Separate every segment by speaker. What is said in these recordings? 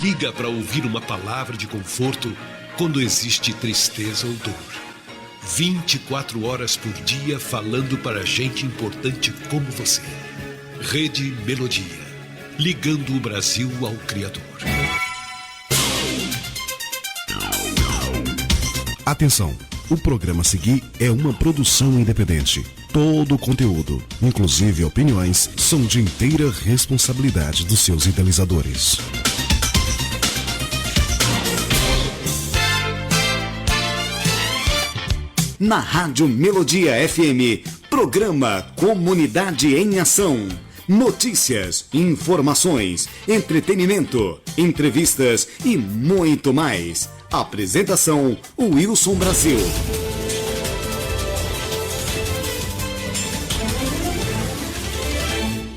Speaker 1: liga para ouvir uma palavra de conforto quando existe tristeza ou dor. 24 horas por dia falando para gente importante como você. Rede Melodia, ligando o Brasil ao Criador.
Speaker 2: Atenção, o programa a seguir é uma produção independente. Todo o conteúdo, inclusive opiniões, são de inteira responsabilidade dos seus idealizadores. Na Rádio Melodia FM, programa Comunidade em Ação. Notícias, informações, entretenimento, entrevistas e muito mais. Apresentação, Wilson Brasil.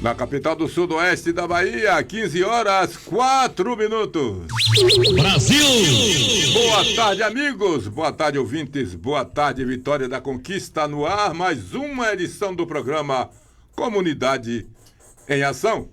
Speaker 3: Na capital do sudoeste da Bahia, 15 horas 4 minutos.
Speaker 4: Brasil!
Speaker 3: Boa tarde, amigos. Boa tarde, ouvintes. Boa tarde, Vitória da Conquista no ar. Mais uma edição do programa Comunidade em Ação.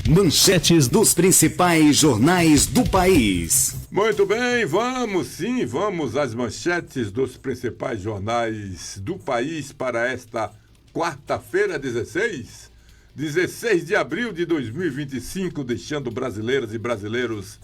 Speaker 2: Manchetes dos principais jornais do país.
Speaker 3: Muito bem, vamos às manchetes dos principais jornais do país para esta quarta-feira, 16 de abril de 2025, deixando brasileiras e brasileiros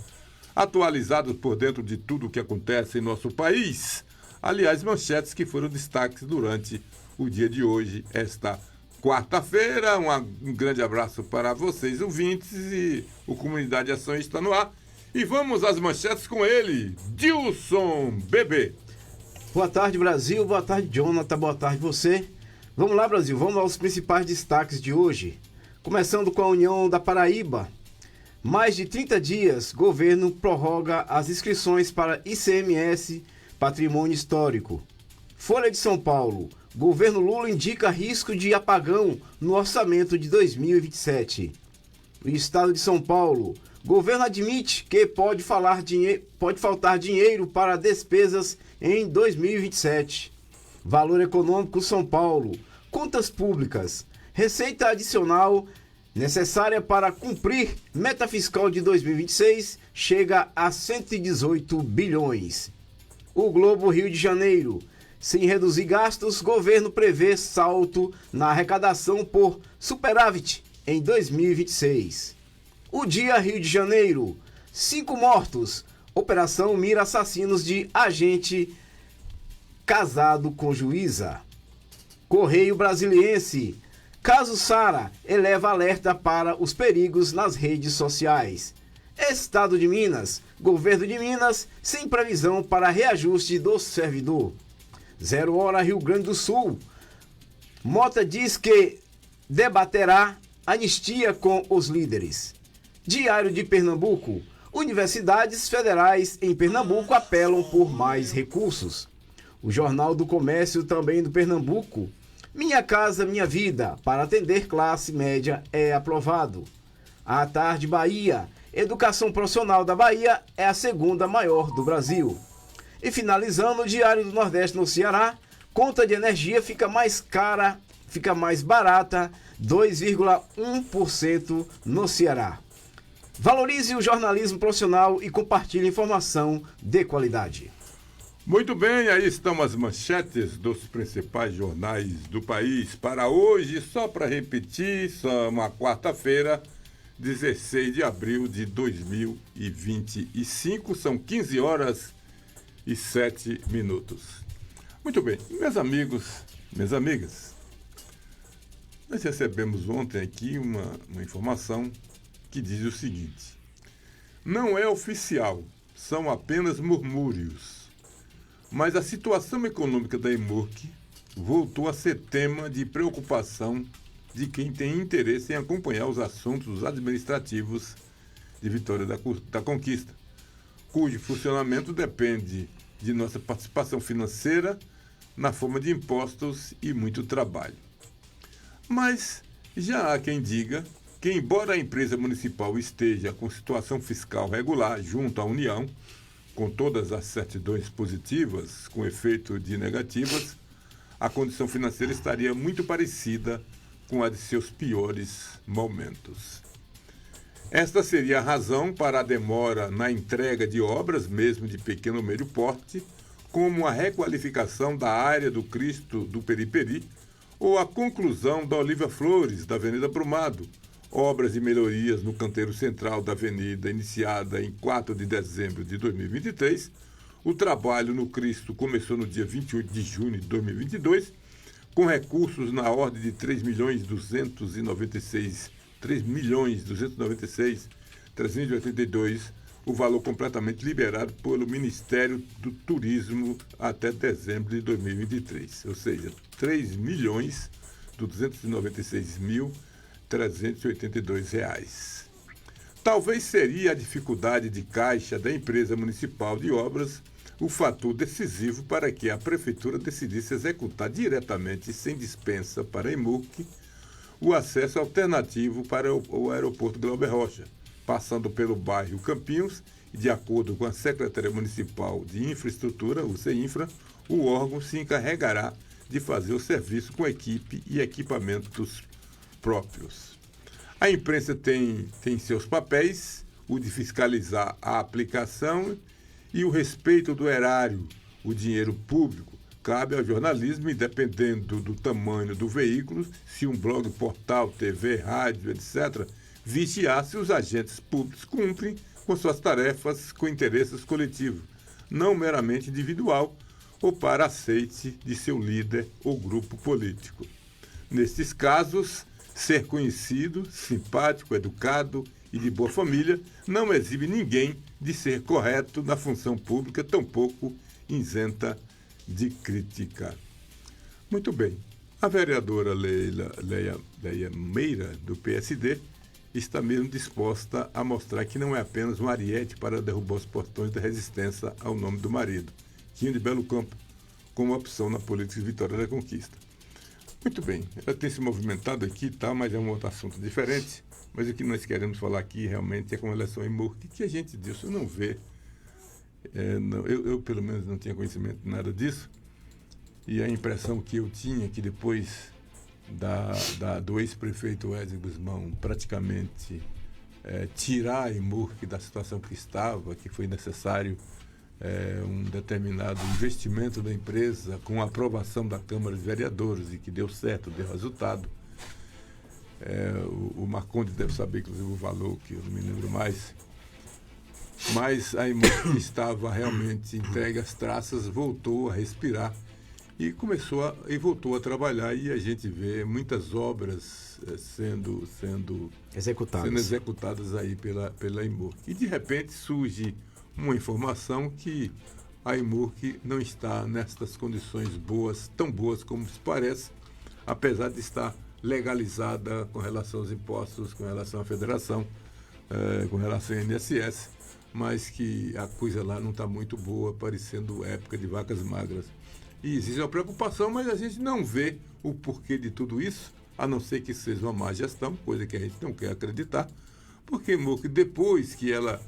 Speaker 3: atualizados por dentro de tudo o que acontece em nosso país. Aliás, manchetes que foram destaques durante o dia de hoje, esta quarta-feira. Um grande abraço para vocês, ouvintes, e o Comunidade Ação está no ar. E vamos às manchetes com ele, Dilson Bebê.
Speaker 5: Boa tarde, Brasil. Boa tarde, Jonathan. Boa tarde, você. Vamos lá, Brasil. Vamos aos principais destaques de hoje. Começando com a União da Paraíba. Mais de 30 dias, governo prorroga as inscrições para ICMS Patrimônio Histórico. Folha de São Paulo. Governo Lula indica risco de apagão no orçamento de 2027. O Estado de São Paulo. Governo admite que pode faltar dinheiro para despesas em 2027. Valor Econômico São Paulo. Contas públicas. Receita adicional necessária para cumprir meta fiscal de 2026 chega a 118 bilhões. O Globo Rio de Janeiro. Sem reduzir gastos, governo prevê salto na arrecadação por superávit em 2026. O Dia Rio de Janeiro. 5 mortos. Operação mira assassinos de agente casado com juíza. Correio Brasiliense. Caso Sara eleva alerta para os perigos nas redes sociais. Estado de Minas. Governo de Minas sem previsão para reajuste do servidor. 0 Hora Rio Grande do Sul. Mota diz que debaterá anistia com os líderes. Diário de Pernambuco. Universidades federais em Pernambuco apelam por mais recursos. O Jornal do Comércio, também do Pernambuco. Minha Casa Minha Vida, para atender classe média, é aprovado. À Tarde Bahia. Educação profissional da Bahia é a segunda maior do Brasil. E finalizando, o Diário do Nordeste no Ceará. Conta de energia fica mais barata, 2,1% no Ceará. Valorize o jornalismo profissional e compartilhe informação de qualidade.
Speaker 3: Muito bem, aí estão as manchetes dos principais jornais do país para hoje. Só para repetir, só uma quarta-feira, 16 de abril de 2025. São 15 horas e 7 minutos. Muito bem, meus amigos, minhas amigas, nós recebemos ontem aqui uma informação que diz o seguinte: não é oficial, são apenas murmúrios, mas a situação econômica da EMURC voltou a ser tema de preocupação de quem tem interesse em acompanhar os assuntos administrativos de Vitória da Conquista, cujo funcionamento depende de nossa participação financeira na forma de impostos e muito trabalho. Mas já há quem diga que, embora a empresa municipal esteja com situação fiscal regular junto à União, com todas as certidões positivas, com efeito de negativas, a condição financeira estaria muito parecida com a de seus piores momentos. Esta seria a razão para a demora na entrega de obras, mesmo de pequeno ou médio porte, como a requalificação da área do Cristo do Periperi ou a conclusão da Olívia Flores, da Avenida Brumado, obras e melhorias no canteiro central da avenida, iniciada em 4 de dezembro de 2023. O trabalho no Cristo começou no dia 28 de junho de 2022, com recursos na ordem de 3.296.382, o valor completamente liberado pelo Ministério do Turismo até dezembro de 2023, ou seja, 3.296.382 reais. Talvez seria a dificuldade de caixa da empresa municipal de obras o fator decisivo para que a prefeitura decidisse executar diretamente, sem dispensa para a EMURC, o acesso alternativo para o aeroporto Glauber Rocha, passando pelo bairro Campinhos, e de acordo com a Secretaria Municipal de Infraestrutura, o CEINFRA, o órgão se encarregará de fazer o serviço com equipe e equipamentos próprios. A imprensa tem seus papéis, o de fiscalizar a aplicação e o respeito do erário, o dinheiro público. Cabe ao jornalismo, e dependendo do tamanho do veículo, se um blog, portal, TV, rádio, etc., vigiar se os agentes públicos cumprem com suas tarefas com interesses coletivos, não meramente individual ou para aceite de seu líder ou grupo político. Nestes casos, ser conhecido, simpático, educado e de boa família não exibe ninguém de ser correto na função pública, tampouco isenta de crítica. Muito bem. A vereadora Leia Meira, do PSD, está mesmo disposta a mostrar que não é apenas um ariete para derrubar os portões da resistência ao nome do marido, Quinho de Belo Campo, como opção na política de Vitória da Conquista. Muito bem, ela tem se movimentado aqui, tá, mas é um outro assunto diferente. Mas o que nós queremos falar aqui realmente é com relação a EMURC, que a gente disso não vê. Eu, pelo menos, não tinha conhecimento de nada disso. E a impressão que eu tinha que depois do ex-prefeito Wesley Guzmão praticamente tirar a EMURC da situação que estava, que foi necessário um determinado investimento da empresa com a aprovação da Câmara de Vereadores e que deu certo, deu resultado. O Marconde deve saber, inclusive, o valor, que eu não me lembro mais. Mas a EMURC estava realmente entregue às traças, voltou a respirar e voltou a trabalhar, e a gente vê muitas obras sendo executadas aí pela EMURC. E de repente surge uma informação que a EMURC não está nestas condições boas, tão boas como se parece, apesar de estar legalizada com relação aos impostos, com relação à federação, com relação ao INSS, mas que a coisa lá não está muito boa, parecendo época de vacas magras. E existe uma preocupação, mas a gente não vê o porquê de tudo isso, a não ser que seja uma má gestão, coisa que a gente não quer acreditar, porque EMURC, depois que ela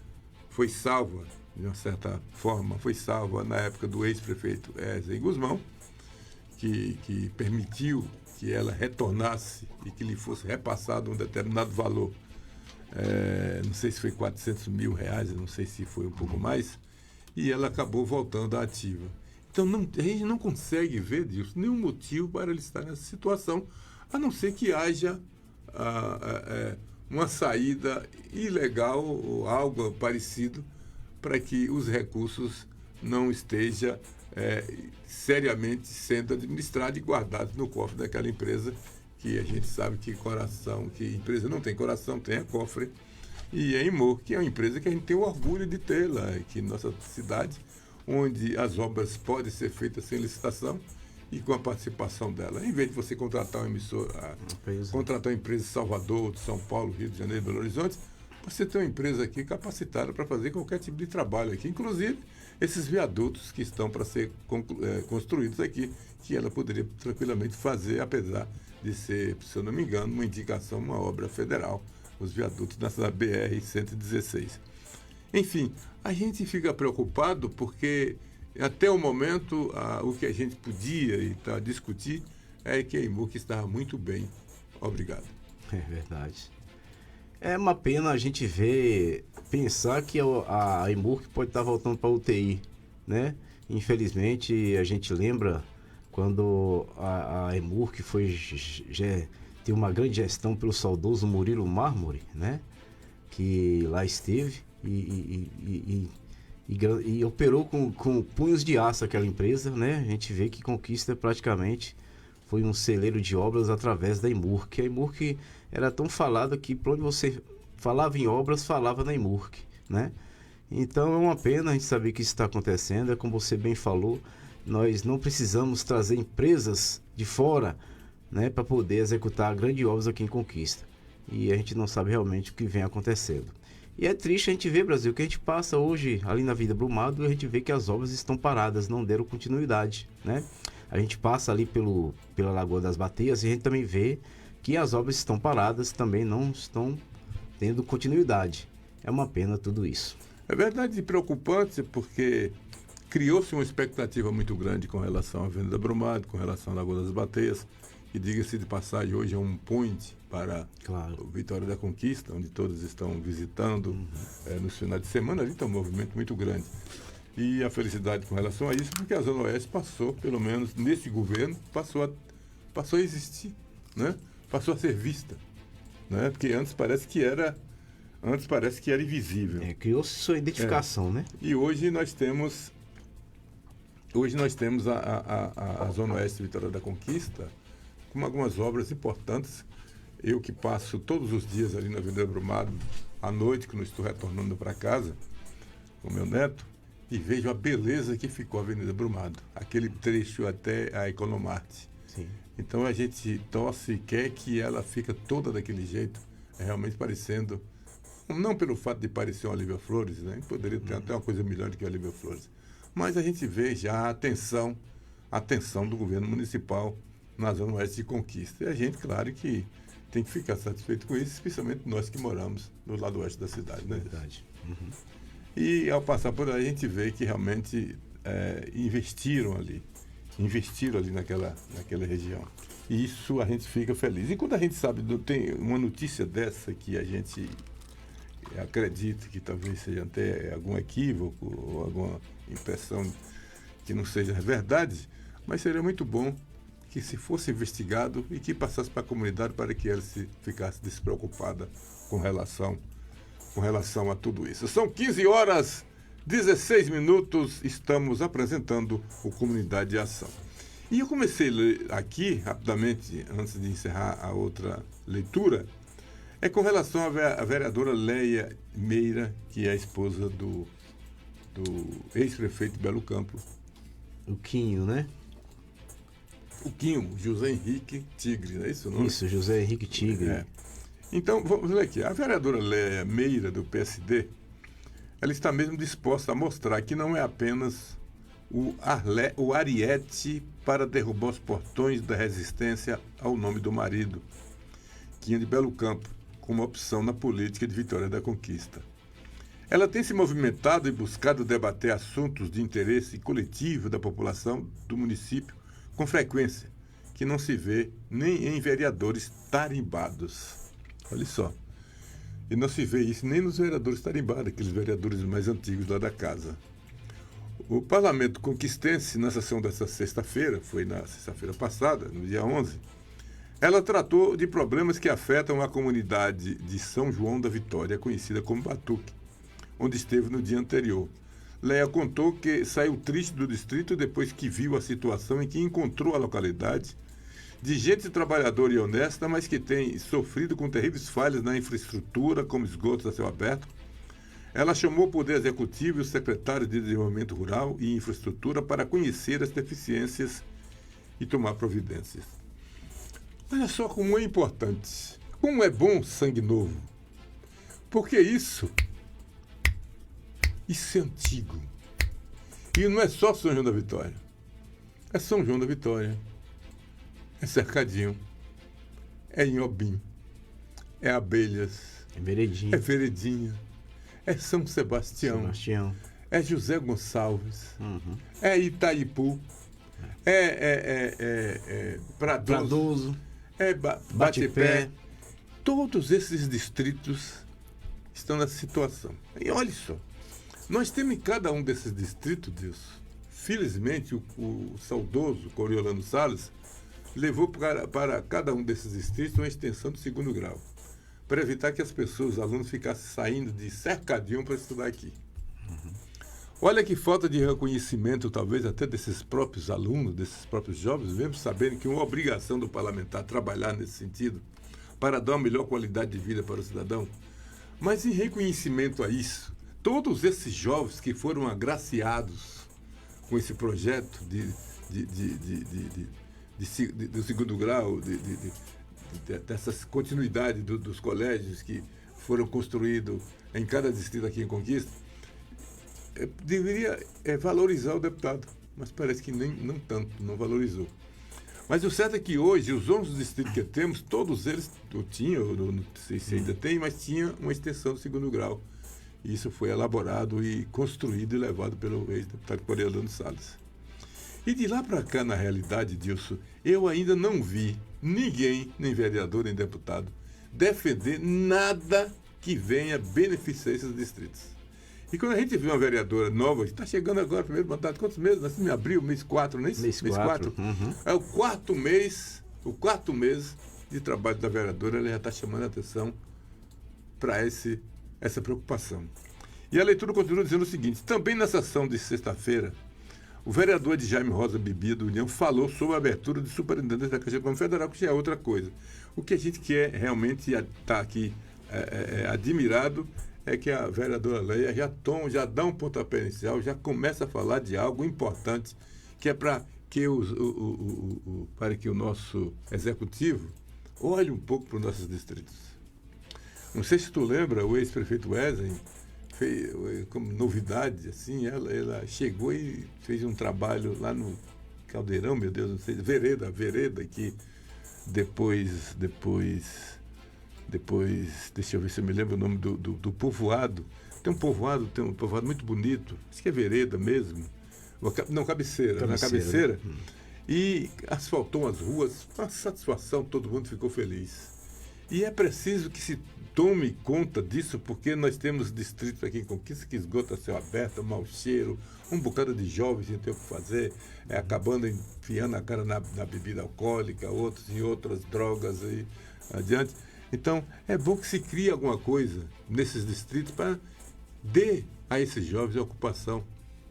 Speaker 3: foi salva, de uma certa forma, foi salva na época do ex-prefeito Wesley Guzmão, que permitiu que ela retornasse e que lhe fosse repassado um determinado valor, não sei se foi 400 mil reais, não sei se foi um pouco mais, e ela acabou voltando à ativa. Então a gente não consegue ver disso nenhum motivo para ele estar nessa situação, a não ser que haja uma saída ilegal ou algo parecido para que os recursos não estejam seriamente sendo administrados e guardados no cofre daquela empresa, que a gente sabe que empresa não tem coração, tem a cofre. E a EMURC, que é uma empresa que a gente tem o orgulho de tê-la aqui na nossa cidade, onde as obras podem ser feitas sem licitação e com a participação dela. Em vez de você contratar contratar uma empresa de Salvador, de São Paulo, Rio de Janeiro, Belo Horizonte, você tem uma empresa aqui capacitada para fazer qualquer tipo de trabalho aqui, inclusive esses viadutos que estão para ser construídos aqui, que ela poderia tranquilamente fazer, apesar de ser, se eu não me engano, uma indicação, uma obra federal, os viadutos nessa BR-116. Enfim, a gente fica preocupado porque, até o momento, o que a gente podia discutir é que a EMURC estava muito bem. Obrigado.
Speaker 5: É verdade. É uma pena a gente pensar que a EMURC pode estar voltando para a UTI, né? Infelizmente, a gente lembra quando a EMURC teve uma grande gestão pelo saudoso Murilo Mármore, né? Que lá esteve e operou com punhos de aço aquela empresa, né? A gente vê que Conquista praticamente foi um celeiro de obras através da EMURC. A EMURC era tão falada que por onde você falava em obras, falava na EMURC, né? Então é uma pena a gente saber que isso está acontecendo. É como você bem falou, nós não precisamos trazer empresas de fora, né, para poder executar grandes obras aqui em Conquista. E a gente não sabe realmente o que vem acontecendo. E é triste a gente ver, Brasil, que a gente passa hoje ali na Vida Brumado e a gente vê que as obras estão paradas, não deram continuidade, né? A gente passa ali pela Lagoa das Bateias e a gente também vê que as obras estão paradas, também não estão tendo continuidade. É uma pena tudo isso.
Speaker 3: É verdade e preocupante porque criou-se uma expectativa muito grande com relação à Avenida Brumado, com relação à Lagoa das Bateias, que, diga-se de passagem, hoje é um point para o Vitória da Conquista, onde todos estão visitando nos finais de semana. Ali está um movimento muito grande. E a felicidade com relação a isso, porque a Zona Oeste passou, pelo menos nesse governo, passou a existir, né? Passou a ser vista, né? Porque antes parece que era invisível.
Speaker 5: Criou-se sua identificação, né?
Speaker 3: E hoje nós temos a Zona Oeste Vitória da Conquista com algumas obras importantes. Eu que passo todos os dias ali na Avenida Brumado, à noite, quando estou retornando para casa com meu neto, e vejo a beleza que ficou a Avenida Brumado, aquele trecho até a Economarte.
Speaker 5: Sim.
Speaker 3: Então a gente torce e quer que ela fique toda daquele jeito, realmente parecendo, não pelo fato de parecer uma Olívia Flores, né? Poderia ter até uma coisa melhor do que a Olívia Flores, mas a gente vê já a atenção do governo municipal na Zona Oeste de Conquista. E a gente, claro que tem que ficar satisfeito com isso, especialmente nós que moramos no lado oeste da cidade, né?
Speaker 5: Verdade. Uhum.
Speaker 3: E ao passar por aí a gente vê que realmente investiram ali naquela região. E isso a gente fica feliz. E quando a gente sabe, tem uma notícia dessa que a gente acredita que talvez seja até algum equívoco ou alguma impressão que não seja verdade, mas seria muito bom que se fosse investigado e que passasse para a comunidade para que ela ficasse despreocupada com relação a tudo isso. São 15h16, estamos apresentando o Comunidade de Ação. E eu comecei a ler aqui, rapidamente, antes de encerrar a outra leitura, com relação à vereadora Leia Meira, que é a esposa do ex-prefeito de Belo Campo.
Speaker 5: O Quinho, né?
Speaker 3: O Quinho, José Henrique Tigre, não é isso? Não?
Speaker 5: Isso, José Henrique Tigre.
Speaker 3: Então, vamos ler aqui. A vereadora Leia Meira, do PSD, ela está mesmo disposta a mostrar que não é apenas o ariete para derrubar os portões da resistência ao nome do marido, Quinho de Belo Campo, como opção na política de Vitória da Conquista. Ela tem se movimentado e buscado debater assuntos de interesse coletivo da população do município com frequência, que não se vê nem em vereadores tarimbados. Olha só. E não se vê isso nem nos vereadores tarimbados, aqueles vereadores mais antigos lá da casa. O Parlamento Conquistense, na sessão dessa sexta-feira, foi na sexta-feira passada, no dia 11, ela tratou de problemas que afetam a comunidade de São João da Vitória, conhecida como Batuque, onde esteve no dia anterior. Leia contou que saiu triste do distrito depois que viu a situação em que encontrou a localidade de gente trabalhadora e honesta, mas que tem sofrido com terríveis falhas na infraestrutura, como esgotos a céu aberto. Ela chamou o Poder Executivo e o secretário de Desenvolvimento Rural e Infraestrutura para conhecer as deficiências e tomar providências. Olha só como é importante, como é bom sangue novo. Porque isso é antigo. E não é só São João da Vitória. É São João da Vitória. É Cercadinho. É Inhobim. É Abelhas.
Speaker 5: É Veredinha.
Speaker 3: É Veredinha. É São Sebastião. É José Gonçalves.
Speaker 5: Uhum.
Speaker 3: É Itaipu. É Pradoso.
Speaker 5: Pradoso.
Speaker 3: É Batipé. Todos esses distritos estão nessa situação. E olha só, nós temos em cada um desses distritos, Deus, felizmente o saudoso Coriolano Salles levou para cada um desses distritos uma extensão do 2º grau, para evitar que as pessoas, os alunos, ficassem saindo de cercadinho para estudar aqui. Olha que falta de reconhecimento, talvez até desses próprios alunos, desses próprios jovens, mesmo sabendo que é uma obrigação do parlamentar trabalhar nesse sentido, para dar uma melhor qualidade de vida para o cidadão. Mas em reconhecimento a isso, todos esses jovens que foram agraciados com esse projeto do 2º grau, dessa continuidade dos colégios que foram construídos em cada distrito aqui em Conquista, deveria valorizar o deputado, mas parece que não tanto, não valorizou. Mas o certo é que hoje, os 11 distritos que temos, todos eles, eu não sei se ainda tem, mas tinha uma extensão do 2º grau. E isso foi elaborado e construído e levado pelo ex-deputado Coriolano Salles. E de lá para cá, na realidade, Dilson, eu ainda não vi ninguém, nem vereador, nem deputado, defender nada que venha beneficiar esses distritos. E quando a gente vê uma vereadora nova, que está chegando agora, primeiro mandato, quantos meses? Nós em abril, mês 4, não é isso? Mês 4.
Speaker 5: Uhum.
Speaker 3: É o quarto mês de trabalho da vereadora, ela já está chamando a atenção para essa preocupação. E a leitura continua dizendo o seguinte: também nessa ação de sexta-feira, o vereador de Jaime Rosa Bibi, do União, falou sobre a abertura de superintendência da Caixa Econômica Federal, que já é outra coisa. O que a gente quer realmente estar aqui admirado é que a vereadora Leia já dá um pontapé inicial, já começa a falar de algo importante, que é para que o nosso executivo olhe um pouco para os nossos distritos. Não sei se tu lembra, o ex-prefeito Wesley, como novidade, assim, ela chegou e fez um trabalho lá no Caldeirão, meu Deus, não sei, Vereda, que depois, deixa eu ver se eu me lembro o nome do povoado. Tem um povoado muito bonito, acho que é Vereda mesmo. Não, Cabeceira. Na Cabeceira. E asfaltou as ruas, uma satisfação, todo mundo ficou feliz. E é preciso que se tome conta disso, porque nós temos distritos aqui em Conquista que esgota céu aberto, mau cheiro, um bocado de jovens sem ter o que fazer, acabando enfiando a cara na bebida alcoólica, outros em outras drogas aí adiante. Então, é bom que se crie alguma coisa nesses distritos para dar a esses jovens a ocupação.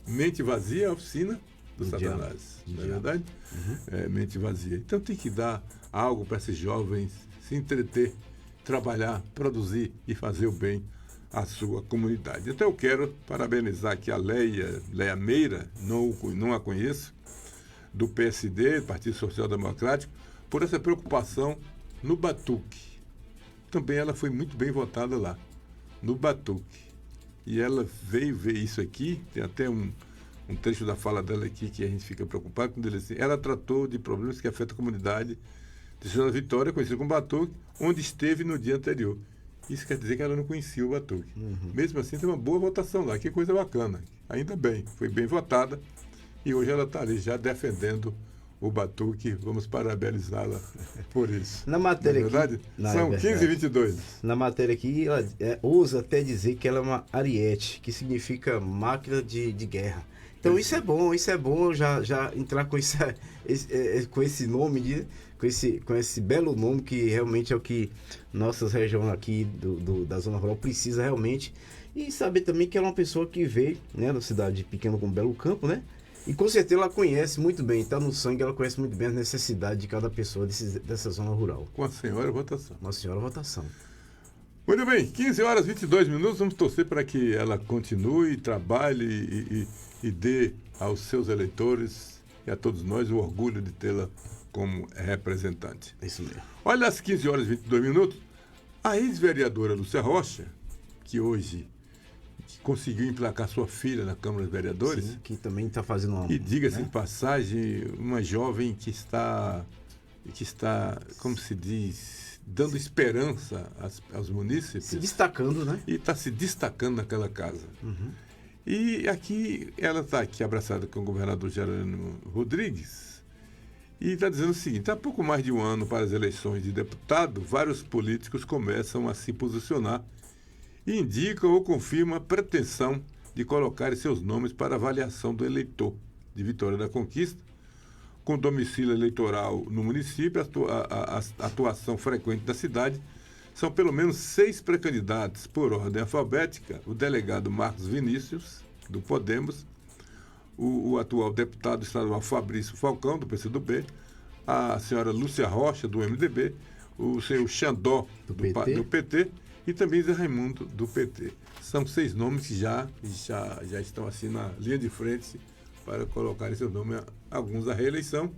Speaker 3: Mente vazia é a oficina do Satanás, não é verdade? Uhum. Mente vazia. Então, tem que dar algo para esses jovens se entreter, trabalhar, produzir e fazer o bem à sua comunidade. Então, eu quero parabenizar aqui a Leia Meira, não a conheço, do PSD, Partido Social Democrático, por essa preocupação no Batuque. Também ela foi muito bem votada lá, no Batuque. E ela veio ver isso aqui, tem até um trecho da fala dela aqui que a gente fica preocupado, quando ele diz assim: ela tratou de problemas que afetam a comunidade de Santa Vitória, conhecida como Batuque, onde esteve no dia anterior. Isso quer dizer que ela não conhecia o Batuque. Uhum. Mesmo assim, tem uma boa votação lá, que coisa bacana. Ainda bem, foi bem votada, e hoje ela está ali já defendendo o Batuque. Vamos parabenizá-la por isso.
Speaker 5: Na matéria
Speaker 3: aqui, são 15h22.
Speaker 5: Na matéria aqui, ela ousa até dizer que ela é uma Ariete, que significa máquina de guerra. Então isso é bom já entrar com esse nome, com esse belo nome, que realmente é o que nossas regiões aqui da zona rural precisa realmente. E saber também que ela é uma pessoa que veio, né, da cidade pequena como Belo Campo, né? E com certeza ela conhece muito bem, está no sangue, ela conhece muito bem as necessidades de cada pessoa dessa zona rural.
Speaker 3: Com a senhora votação.
Speaker 5: Uma senhora votação.
Speaker 3: Muito bem, 15h22, vamos torcer para que ela continue, trabalhe e dê aos seus eleitores e a todos nós o orgulho de tê-la como representante.
Speaker 5: Isso mesmo.
Speaker 3: Olha, às 15h22, a ex-vereadora Lúcia Rocha, que hoje conseguiu emplacar sua filha na Câmara dos Vereadores.
Speaker 5: Sim, que também está fazendo uma...
Speaker 3: E diga-se de passagem, uma jovem que está, como se diz, dando esperança aos munícipes.
Speaker 5: Se destacando, né?
Speaker 3: E está se destacando naquela casa. Uhum. E aqui, ela está aqui abraçada com o governador Geraldo Rodrigues. E está dizendo o seguinte: há pouco mais de um ano para as eleições de deputado, vários políticos começam a se posicionar e indicam ou confirmam a pretensão de colocar seus nomes para avaliação do eleitor de Vitória da Conquista, com domicílio eleitoral no município, a atuação frequente da cidade. São pelo menos 6 pré-candidatos por ordem alfabética: o delegado Marcos Vinícius, do Podemos, o atual deputado estadual Fabrício Falcão, do PCdoB, a senhora Lúcia Rocha, do MDB, o senhor Xandó, do PT, e também Zé Raimundo, do PT. São 6 nomes que já estão assim na linha de frente para colocarem seu nome, alguns à reeleição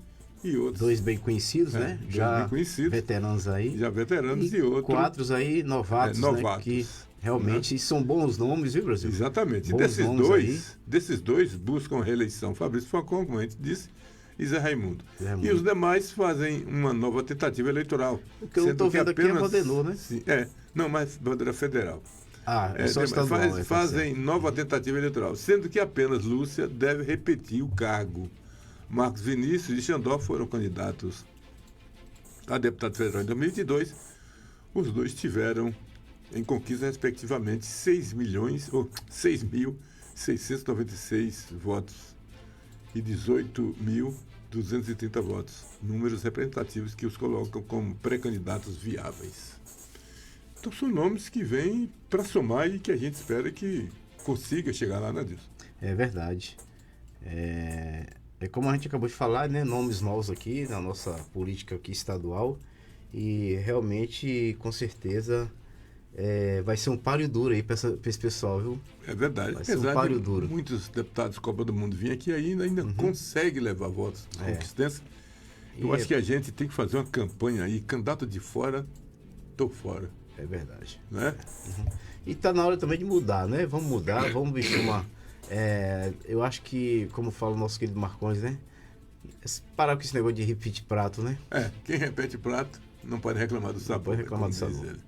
Speaker 3: e outros...
Speaker 5: 2 bem conhecidos, né? Já
Speaker 3: bem conhecidos,
Speaker 5: veteranos aí.
Speaker 3: Já veteranos e outros...
Speaker 5: 4 aí novatos,
Speaker 3: novatos,
Speaker 5: né? Que realmente são bons nomes, viu, Brasil?
Speaker 3: Exatamente. Desses dois buscam reeleição. Fabrício Falcão, como a gente disse, e Zé Raimundo. E os demais fazem uma nova tentativa eleitoral.
Speaker 5: O que eu não estou vendo aqui é Modenor, né?
Speaker 3: Sim, não, mas bandeira federal.
Speaker 5: Só estadual.
Speaker 3: Fazem nova tentativa eleitoral, sendo que apenas Lúcia deve repetir o cargo. Marcos Vinícius e Xandó foram candidatos a deputado federal em 2022. Os dois tiveram em conquista, respectivamente, 6.696 votos e 18.230 votos, números representativos que os colocam como pré-candidatos viáveis. Então são nomes que vêm para somar e que a gente espera que consiga chegar lá, né, Dilson?
Speaker 5: É verdade. É como a gente acabou de falar, né? Nomes novos aqui na nossa política aqui estadual, e realmente, com certeza, vai ser um páreo duro aí para esse pessoal, viu?
Speaker 3: É verdade.
Speaker 5: Vai ser um páreo duro.
Speaker 3: Muitos deputados Copa do Mundo vêm aqui ainda conseguem levar votos de conquistância. Eu acho que a gente tem que fazer uma campanha aí, candidato de fora, tô fora.
Speaker 5: É verdade.
Speaker 3: Né?
Speaker 5: E tá na hora também de mudar, né? Vamos mudar, vamos vestir uma... eu acho que, como fala o nosso querido Marcondes, né? Parar com esse negócio de repetir prato, né?
Speaker 3: Quem repete prato não pode reclamar do sabor.
Speaker 5: Não pode reclamar do sabor.
Speaker 3: Ele.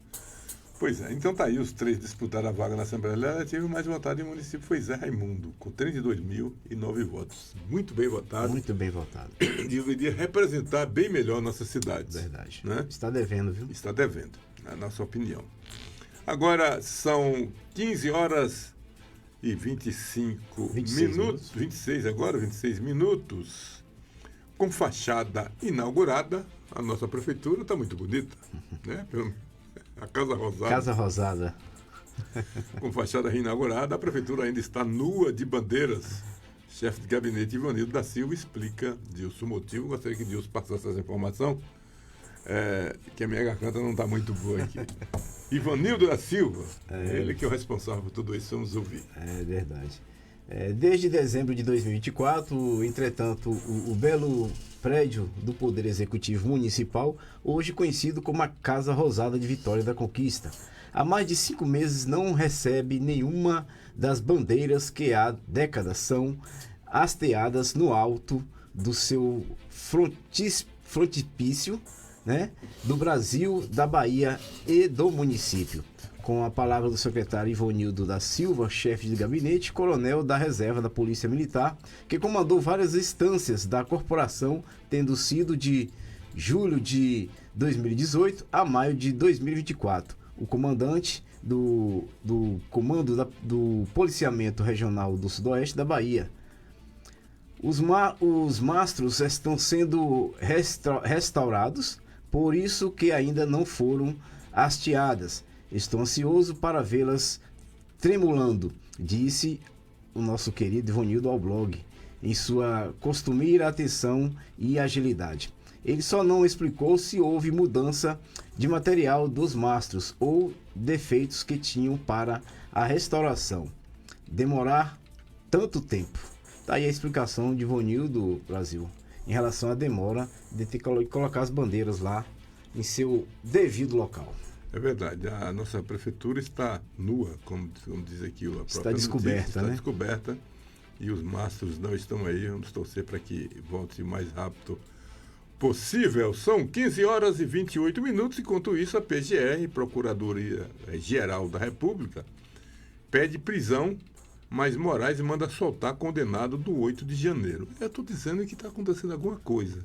Speaker 3: Pois é, então tá aí os 3 disputaram a vaga na Assembleia Legislativa. O mais votado em município foi Zé Raimundo, com 32.009 votos. Muito bem votado.
Speaker 5: Muito bem votado.
Speaker 3: Deveria representar bem melhor nossas cidades.
Speaker 5: Verdade.
Speaker 3: Né?
Speaker 5: Está devendo, viu?
Speaker 3: Está devendo, na nossa opinião. Agora são 15 horas e 25 minutos. 26 minutos. Com fachada inaugurada, a nossa prefeitura está muito bonita, né? A Casa Rosada.
Speaker 5: Casa Rosada.
Speaker 3: Com fachada reinaugurada, a prefeitura ainda está nua de bandeiras. Chefe de gabinete Ivanildo da Silva explica, Dilson, o motivo. Gostaria que Dilson passasse essa informação, que a minha garganta não está muito boa aqui. Ivanildo da Silva, ele que é o responsável por tudo isso, vamos ouvir.
Speaker 5: É verdade. Desde dezembro de 2024, entretanto, o belo prédio do Poder Executivo Municipal, hoje conhecido como a Casa Rosada de Vitória da Conquista, há mais de 5 meses não recebe nenhuma das bandeiras que há décadas são hasteadas no alto do seu frontispício, né, do Brasil, da Bahia e do município. Com a palavra do secretário Ivanildo da Silva, chefe de gabinete, coronel da reserva da Polícia Militar, que comandou várias instâncias da corporação, tendo sido de julho de 2018 a maio de 2024. O comandante do comando do Policiamento Regional do Sudoeste da Bahia. Os mastros estão sendo restaurados, por isso que ainda não foram hasteadas. Estou ansioso para vê-las tremulando, disse o nosso querido Ivanildo ao blog, em sua costumeira atenção e agilidade. Ele só não explicou se houve mudança de material dos mastros ou defeitos que tinham para a restauração. Demorar tanto tempo. Está aí a explicação de Ivanildo, Brasil, em relação à demora de ter que colocar as bandeiras lá em seu devido local.
Speaker 3: É verdade, a nossa prefeitura está nua, como diz aqui a própria
Speaker 5: está descoberta,
Speaker 3: notícia,
Speaker 5: né?
Speaker 3: Está descoberta e os mastros não estão aí. Vamos torcer para que volte o mais rápido possível. São 15 horas e 28 minutos. Enquanto isso, a PGR, Procuradoria Geral da República, pede prisão, mas Moraes manda soltar condenado do 8 de janeiro. Eu estou dizendo que está acontecendo alguma coisa.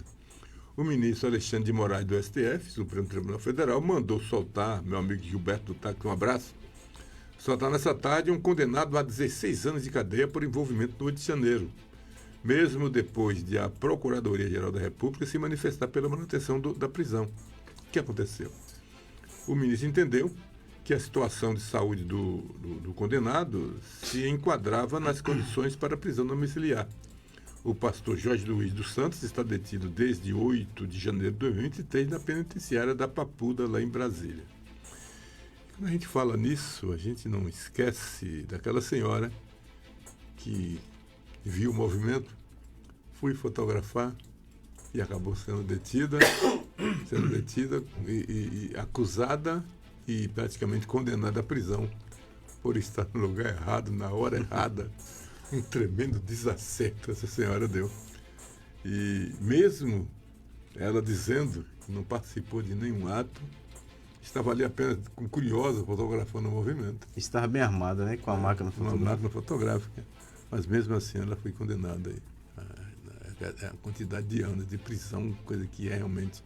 Speaker 3: o ministro Alexandre de Moraes do STF, Supremo Tribunal Federal, mandou soltar, meu amigo Gilberto do TAC, um abraço, soltar nessa tarde um condenado a 16 anos de cadeia por envolvimento no 8 de janeiro, mesmo depois de a Procuradoria-Geral da República se manifestar pela manutenção da prisão. O que aconteceu? O ministro entendeu que a situação de saúde do condenado se enquadrava nas condições para a prisão domiciliar. O pastor Jorge Luiz dos Santos está detido desde 8 de janeiro de 2023 na penitenciária da Papuda, lá em Brasília. Quando a gente fala nisso, a gente não esquece daquela senhora que viu o movimento, foi fotografar e acabou sendo detida e acusada e praticamente condenada à prisão por estar no lugar errado, na hora errada. Um tremendo desacerto essa senhora deu. E mesmo ela dizendo que não participou de nenhum ato, estava ali apenas curiosa, fotografando o movimento.
Speaker 5: Estava bem armada, né? Com a máquina fotográfica.
Speaker 3: Uma máquina fotográfica. Mas mesmo assim ela foi condenada a quantidade de anos de prisão, coisa que é realmente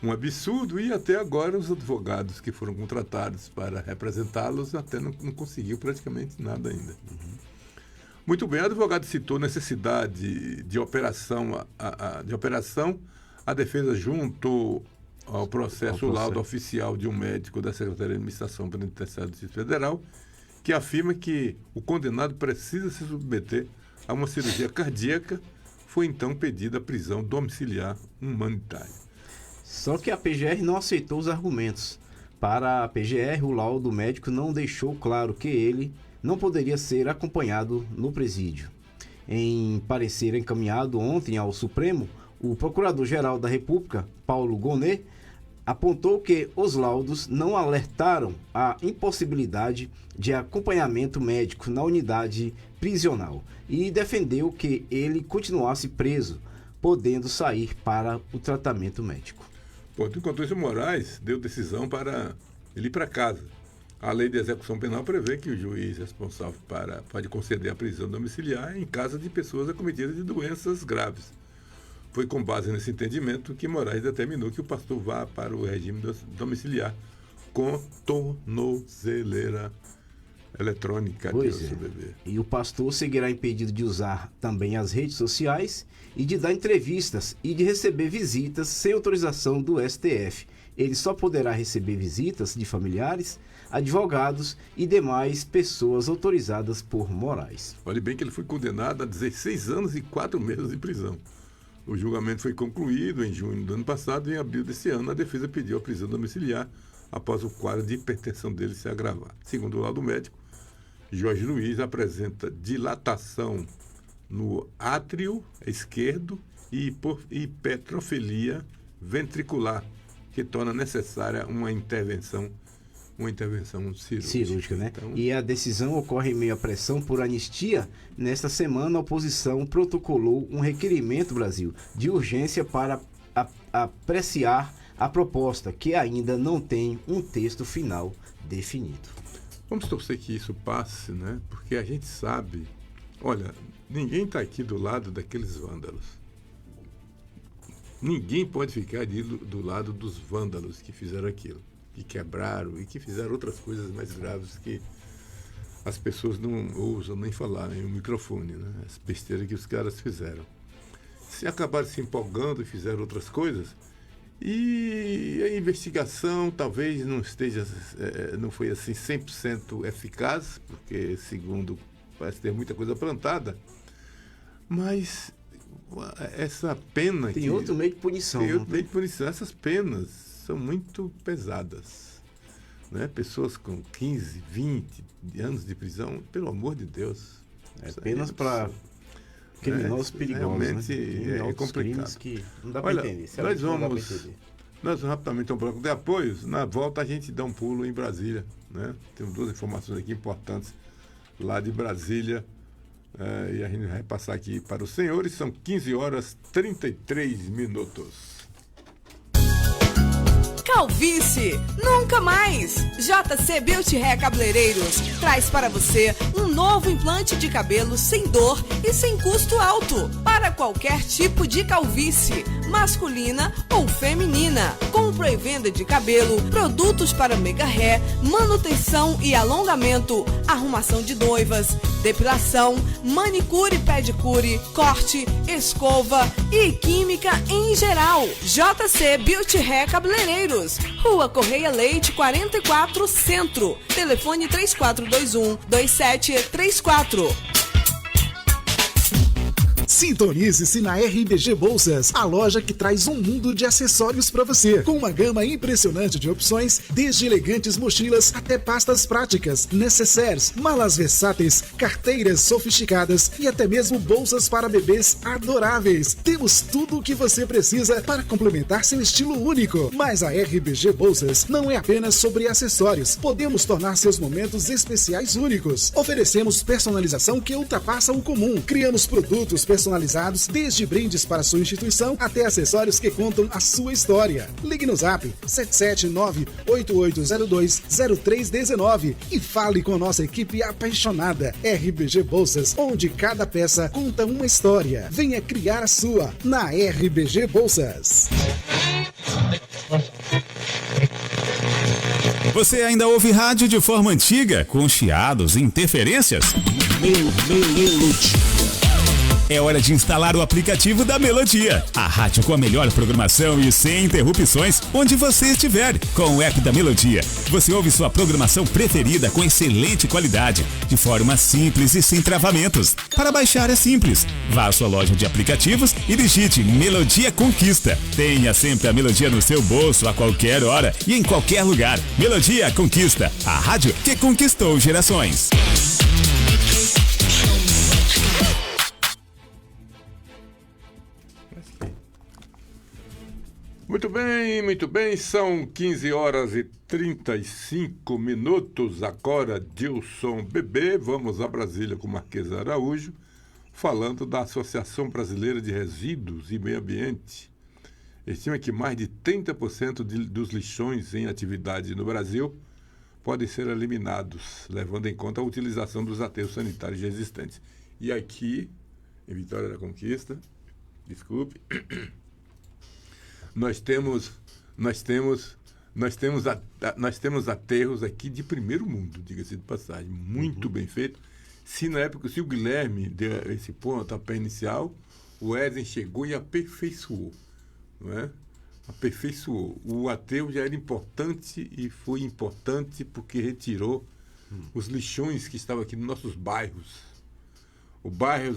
Speaker 3: um absurdo, e até agora os advogados que foram contratados para representá-los até não conseguiu praticamente nada ainda. Muito bem, o advogado citou necessidade de operação, a defesa juntou ao processo o laudo oficial de um médico da Secretaria de Administração Penitenciária do Distrito Federal, que afirma que o condenado precisa se submeter a uma cirurgia cardíaca. Foi então pedida a prisão domiciliar humanitária.
Speaker 5: Só que a PGR não aceitou os argumentos. Para a PGR, o laudo médico não deixou claro que ele não poderia ser acompanhado no presídio. Em parecer encaminhado ontem ao Supremo, o Procurador-Geral da República, Paulo Gonet, apontou que os laudos não alertaram a impossibilidade de acompanhamento médico na unidade prisional e defendeu que ele continuasse preso, podendo sair para o tratamento médico.
Speaker 3: Enquanto isso, Moraes deu decisão para ele ir para casa. A lei de execução penal prevê que o juiz responsável pode conceder a prisão domiciliar em casa de pessoas acometidas de doenças graves. Foi com base nesse entendimento que Moraes determinou que o pastor vá para o regime domiciliar com tornozeleira eletrônica.
Speaker 5: E o pastor seguirá impedido de usar também as redes sociais e de dar entrevistas e de receber visitas sem autorização do STF. Ele só poderá receber visitas de familiares, advogados e demais pessoas autorizadas por Moraes.
Speaker 3: Olhe bem que ele foi condenado a 16 anos e 4 meses de prisão. O julgamento foi concluído em junho do ano passado e em abril desse ano a defesa pediu a prisão domiciliar após o quadro de hipertensão dele se agravar. Segundo o laudo médico, Jorge Luiz apresenta dilatação no átrio esquerdo e hipertrofilia ventricular, que torna necessária uma intervenção cirúrgica,
Speaker 5: né?
Speaker 3: Então,
Speaker 5: e a decisão ocorre em meio à pressão por anistia. Nesta semana, a oposição protocolou um requerimento, Brasil, de urgência para apreciar a proposta, que ainda não tem um texto final definido.
Speaker 3: Vamos torcer que isso passe, né? Porque a gente sabe, olha, ninguém está aqui do lado daqueles vândalos. Ninguém pode ficar do lado dos vândalos que fizeram aquilo, que quebraram e que fizeram outras coisas mais graves que as pessoas não ousam nem falar em um microfone, né? As besteiras que os caras fizeram. Se acabaram se empolgando e fizeram outras coisas, e a investigação talvez não foi assim 100% eficaz, porque segundo parece ter muita coisa plantada, mas essa pena...
Speaker 5: Tem outro meio de punição.
Speaker 3: Tem outro meio de punição. Essas penas são muito pesadas, né? Pessoas com 15, 20 anos de prisão, pelo amor de Deus.
Speaker 5: Apenas para criminosos perigosos.
Speaker 3: Realmente,
Speaker 5: né?
Speaker 3: é complicado.
Speaker 5: Que não dá para entender.
Speaker 3: Nós vamos rapidamente a um bloco de apoios. Na volta a gente dá um pulo em Brasília, né? Temos 2 informações aqui importantes lá de Brasília. E a gente vai passar aqui para os senhores. São 15 horas 33 minutos.
Speaker 4: Calvície, nunca mais! JC Beauty Hair Cabeleireiros traz para você um novo implante de cabelo sem dor e sem custo alto para qualquer tipo de calvície, masculina ou feminina. Compra e venda de cabelo, produtos para mega hair, manutenção e alongamento, arrumação de noivas, depilação, manicure e pedicure, corte, escova e química em geral. JC Beauty Hair Cabeleireiros, Rua Correia Leite 44 Centro, telefone 3421-2734.
Speaker 6: Sintonize-se na RBG Bolsas, a loja que traz um mundo de acessórios para você, com uma gama impressionante de opções, desde elegantes mochilas até pastas práticas, necessaires, malas versáteis, carteiras sofisticadas e até mesmo bolsas para bebês adoráveis. Temos tudo o que você precisa para complementar seu estilo único. Mas a RBG Bolsas não é apenas sobre acessórios. Podemos tornar seus momentos especiais únicos. Oferecemos personalização que ultrapassa o comum. Criamos produtos personalizados, desde brindes para sua instituição até acessórios que contam a sua história. Ligue no Zap 779-8802-0319 e fale com nossa equipe apaixonada. RBG Bolsas, onde cada peça conta uma história. Venha criar a sua na RBG Bolsas.
Speaker 7: Você ainda ouve rádio de forma antiga, com chiados e interferências? Melodia. É hora de instalar o aplicativo da Melodia, a rádio com a melhor programação e sem interrupções, onde você estiver. Com o app da Melodia, você ouve sua programação preferida com excelente qualidade, de forma simples e sem travamentos. Para baixar é simples. Vá à sua loja de aplicativos e digite Melodia Conquista. Tenha sempre a Melodia no seu bolso a qualquer hora e em qualquer lugar. Melodia Conquista, a rádio que conquistou gerações.
Speaker 3: Muito bem, são 15 horas e 35 minutos, agora Dilson Bebê, vamos a Brasília com Marquesa Araújo, falando da Associação Brasileira de Resíduos e Meio Ambiente. Estima que mais de 30% dos lixões em atividade no Brasil podem ser eliminados, levando em conta a utilização dos aterros sanitários já existentes. E aqui, em Vitória da Conquista, desculpe... Nós temos aterros aqui de primeiro mundo, diga-se de passagem, muito bem feito. Se na época, se o Guilherme deu esse pontapé inicial, o Eden chegou e aperfeiçoou, não é? Aperfeiçoou. O aterro já era importante e foi importante porque retirou os lixões que estavam aqui nos nossos bairros. O bairro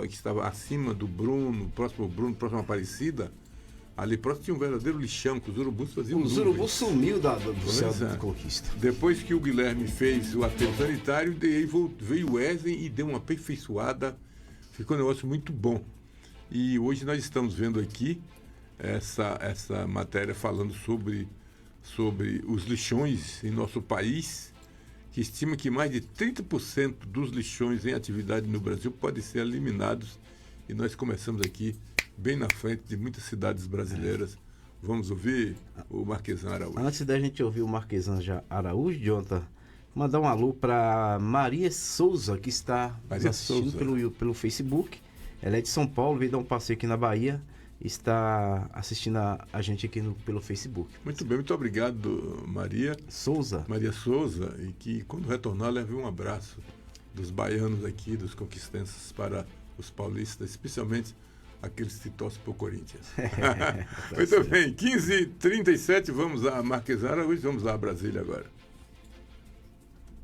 Speaker 3: que estava acima do Bruno, próximo à Aparecida, ali próximo tinha um verdadeiro lixão, que os urubus faziam nuvens.
Speaker 5: Os urubus sumiu do céu da Conquista.
Speaker 3: Depois que o Guilherme fez o aterro sanitário, veio o Wesley e deu uma aperfeiçoada, ficou um negócio muito bom. E hoje nós estamos vendo aqui essa matéria falando sobre os lixões em nosso país, que estima que mais de 30% dos lixões em atividade no Brasil podem ser eliminados. E nós começamos aqui bem na frente de muitas cidades brasileiras. Vamos ouvir o Marquesan Araújo.
Speaker 5: Antes da gente ouvir o Marquesan Araújo, Jonathan, mandar um alô para Maria Souza, que está nos assistindo pelo Facebook. Ela é de São Paulo, veio dar um passeio aqui na Bahia. Está assistindo a gente aqui pelo Facebook.
Speaker 3: Muito bem, muito obrigado, Maria Souza, e que quando retornar leve um abraço dos baianos aqui, dos conquistenses para os paulistas, especialmente aqueles que torcem para o Corinthians. Muito bem, 15h37, vamos a Marquesara, hoje vamos lá a Brasília agora.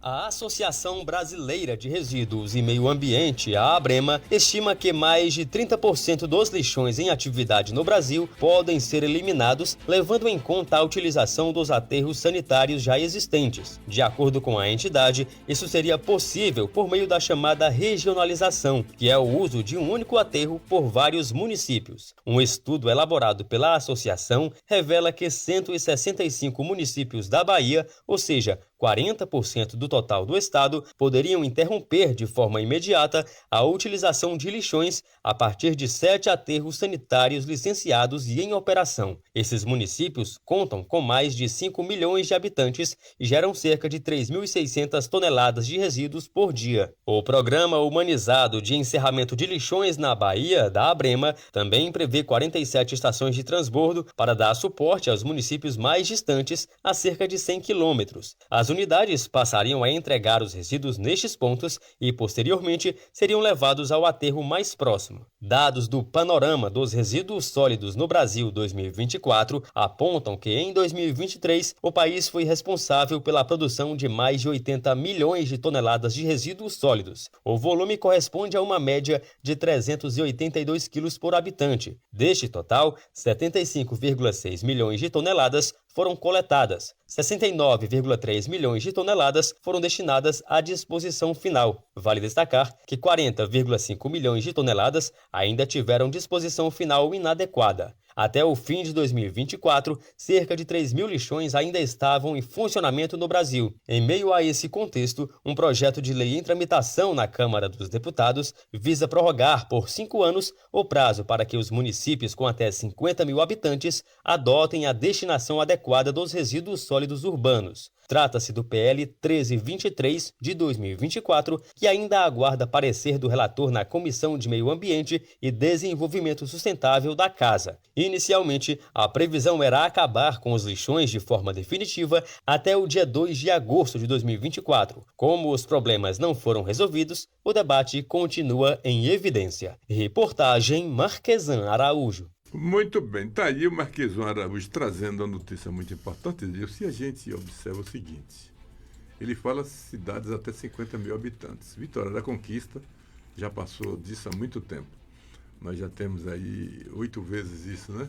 Speaker 8: A Associação Brasileira de Resíduos e Meio Ambiente, a ABREMA, estima que mais de 30% dos lixões em atividade no Brasil podem ser eliminados, levando em conta a utilização dos aterros sanitários já existentes. De acordo com a entidade, isso seria possível por meio da chamada regionalização, que é o uso de um único aterro por vários municípios. Um estudo elaborado pela associação revela que 165 municípios da Bahia, ou seja, 40% do total do estado poderiam interromper de forma imediata a utilização de lixões a partir de 7 aterros sanitários licenciados e em operação. Esses municípios contam com mais de 5 milhões de habitantes e geram cerca de 3.600 toneladas de resíduos por dia. O Programa Humanizado de Encerramento de Lixões na Bahia, da Abrema, também prevê 47 estações de transbordo para dar suporte aos municípios mais distantes a cerca de 100 quilômetros. As unidades passariam a entregar os resíduos nestes pontos e, posteriormente, seriam levados ao aterro mais próximo. Dados do Panorama dos Resíduos Sólidos no Brasil 2024 apontam que, em 2023, o país foi responsável pela produção de mais de 80 milhões de toneladas de resíduos sólidos. O volume corresponde a uma média de 382 quilos por habitante. Deste total, 75,6 milhões de toneladas foram coletadas. 69,3 milhões de toneladas foram destinadas à disposição final. Vale destacar que 40,5 milhões de toneladas ainda tiveram disposição final inadequada. Até o fim de 2024, cerca de 3.000 lixões ainda estavam em funcionamento no Brasil. Em meio a esse contexto, um projeto de lei em tramitação na Câmara dos Deputados visa prorrogar por 5 anos o prazo para que os municípios com até 50 mil habitantes adotem a destinação adequada dos resíduos sólidos urbanos. Trata-se do PL 1323 de 2024, que ainda aguarda parecer do relator na Comissão de Meio Ambiente e Desenvolvimento Sustentável da Casa. Inicialmente, a previsão era acabar com os lixões de forma definitiva até o dia 2 de agosto de 2024. Como os problemas não foram resolvidos, o debate continua em evidência. Reportagem Marquesan Araújo.
Speaker 3: Muito bem, está aí o Marquesan Araújo trazendo uma notícia muito importante. Se a gente observa o seguinte, ele fala cidades até 50 mil habitantes. Vitória da Conquista já passou disso há muito tempo. Nós já temos aí 8 vezes isso, né?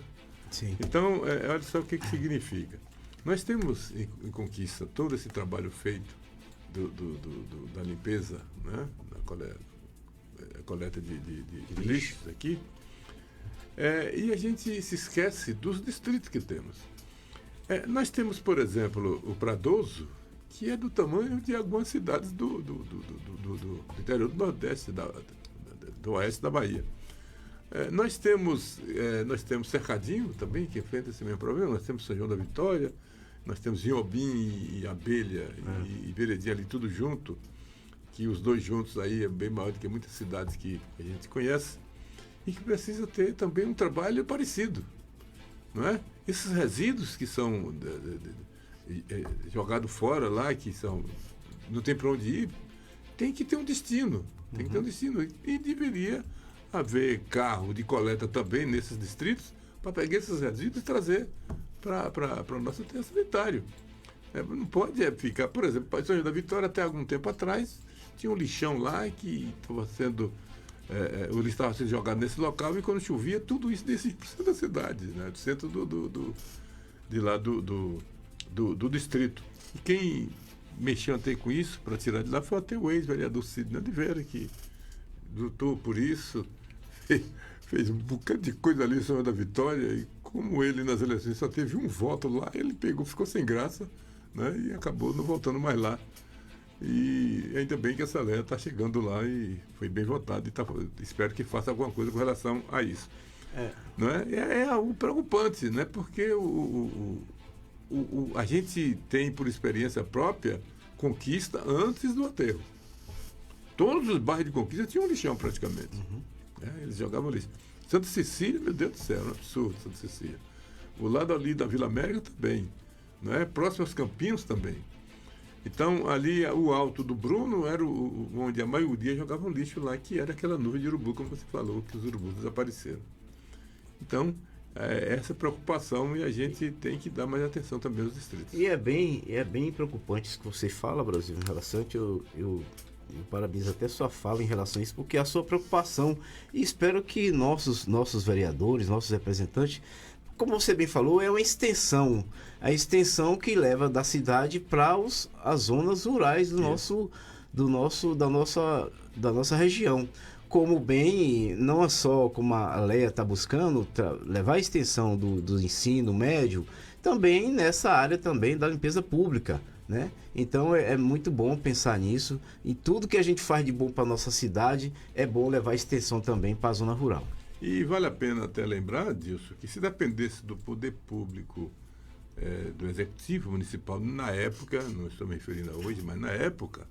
Speaker 5: Sim.
Speaker 3: Então, olha só o que significa. Nós temos em Conquista todo esse trabalho feito da limpeza, né? Da coleta de lixos aqui. E a gente se esquece dos distritos que temos. Nós temos, por exemplo, o Pradoso, que é do tamanho de algumas cidades do interior do Nordeste, do oeste da Bahia. Nós temos Cercadinho também, que enfrenta esse mesmo problema. Nós temos São João da Vitória, nós temos Inhobim e Abelha e Veredinha ali tudo junto, que os dois juntos aí é bem maior do que muitas cidades que a gente conhece. E que precisa ter também um trabalho parecido, não é? Esses resíduos que são jogados fora lá, que não tem para onde ir, tem que ter um destino, e deveria haver carro de coleta também nesses distritos para pegar esses resíduos e trazer para o nosso aterro sanitário. Não pode ficar, por exemplo, São João da Vitória até algum tempo atrás tinha um lixão lá que estava sendo o lixo estava sendo jogado nesse local e quando chovia, tudo isso descia para o centro da cidade, né? Do centro do distrito. E quem mexeu até com isso, para tirar de lá, foi até o ex-vereador Sidney Oliveira, que lutou por isso, fez um bocado de coisa ali em São João da Vitória, e como ele nas eleições só teve um voto lá, ele ficou sem graça, né? E acabou não voltando mais lá. E ainda bem que essa lei está chegando lá e foi bem votada e espero que faça alguma coisa com relação a isso. Não é algo preocupante, né? Porque a gente tem, por experiência própria, Conquista antes do aterro. Todos os bairros de Conquista tinham um lixão praticamente. Eles jogavam lixo. Santa Cecília, meu Deus do céu, é um absurdo Santa Cecília. O lado ali da Vila América também. Não é? Próximo aos Campinhos também. Então, ali, o alto do Bruno era onde a maioria jogava lixo lá, que era aquela nuvem de urubu, como você falou, que os urubus desapareceram. Então, essa preocupação, e a gente tem que dar mais atenção também aos distritos.
Speaker 5: E é bem preocupante isso que você fala, Brasil, em relação a eu parabenizo até sua fala em relação a isso, porque é a sua preocupação, e espero que nossos vereadores, nossos representantes, como você bem falou, é uma extensão. A extensão que leva da cidade para as zonas rurais da nossa região. Como bem, não é só como a Leia está buscando, levar a extensão do ensino médio, também nessa área também da limpeza pública. né? Então é muito bom pensar nisso. E tudo que a gente faz de bom para nossa cidade, é bom levar extensão também para a zona rural.
Speaker 3: E vale a pena até lembrar disso, que se dependesse do poder público, do executivo municipal, na época, não estou me referindo a hoje, mas na época,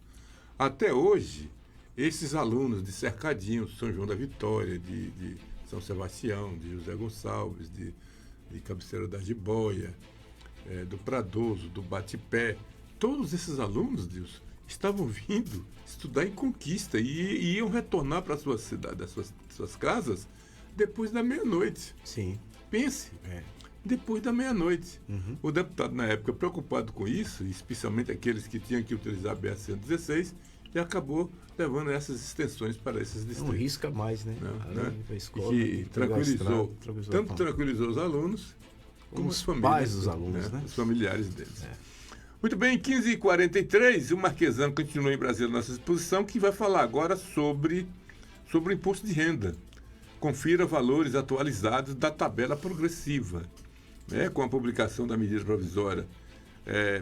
Speaker 3: até hoje, esses alunos de Cercadinho, São João da Vitória, de São Sebastião, de José Gonçalves, de Cabeceira da Jiboia, do Pradoso, do Batipé, todos esses alunos, Deus, estavam vindo estudar em Conquista e iam retornar para a sua cidade, as suas casas, depois da meia-noite.
Speaker 5: Sim.
Speaker 3: Pense, depois da meia-noite. Uhum. O deputado, na época, preocupado com isso, especialmente aqueles que tinham que utilizar a BR-116, e acabou levando essas extensões para esses distritos.
Speaker 5: Não risca mais, né?
Speaker 3: A escola, e tranquilizou os alunos, como os famílias,
Speaker 5: dos alunos, né?
Speaker 3: Os familiares deles. Muito bem, 15h43, o Marquesan continua em Brasília nossa exposição, que vai falar agora sobre o imposto de renda. Confira valores atualizados da tabela progressiva, com a publicação da medida provisória